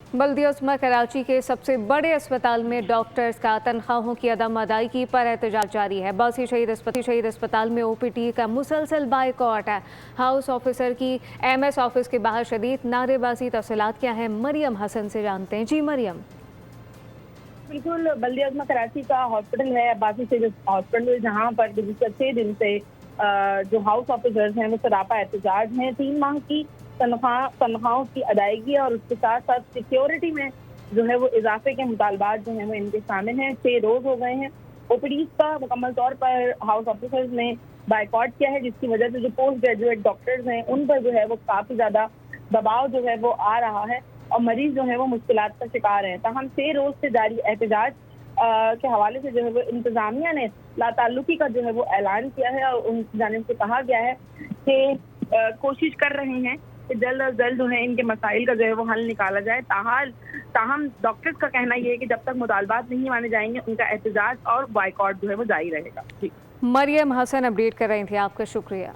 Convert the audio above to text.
बल्दिया उस्मा कराची के सबसे बड़े अस्पताल में डॉक्टर्स का तनख्वाहों की अदम अदायगी पर एहतजाज जारी है। बासी शहीद अस्पताल में ओपीडी का मुसलसल बाइकॉट है। हाउस ऑफिसर की एमएस ऑफिस के बाहर शदीद नारेबाजी। तफसीलात क्या है, मरियम हसन से जानते हैं। जी मरियम। बिल्कुल, बल्दिया उस्मा कराची का हॉस्पिटल है, बासी शहीद हॉस्पिटल, जहाँ पर गुज़िश्ता 6 दिन से जो हाउस ऑफिसर्स हैं वो सरापा एहतजाज हैं। 3 माह की तनख्वाहों की अदायगी और उसके साथ साथ सिक्योरिटी में जो है वो इजाफे के मुतालबात जो हैं वो इनके शामिल हैं। 6 रोज हो गए हैं। ओपीडीज का मुकम्मल तौर पर हाउस ऑफिसर्स ने बाइकॉट किया है, जिसकी वजह से जो पोस्ट ग्रेजुएट डॉक्टर्स हैं उन पर जो है वो काफ़ी ज़्यादा दबाव जो है वो आ रहा है और मरीज जो है वो मुश्किलात का शिकार हैं। तहम 6 रोज से जारी एहतजाज के हवाले से जो है वो इंतजामिया ने लाताल्लुकी का जो है वो ऐलान किया है और उनकी जानिब से कहा गया है कि कोशिश कर रहे हैं कि जल्द अज जल्द जो है इनके मसाइल का जो है वो हल निकाला जाए। ताहम डॉक्टर्स का कहना ये है कि जब तक मुतालबात नहीं माने जाएंगे उनका एहतजाज और बाइकॉट जो है वो जारी रहेगा। जी मरियम हसन अपडेट कर रही थी, आपका शुक्रिया।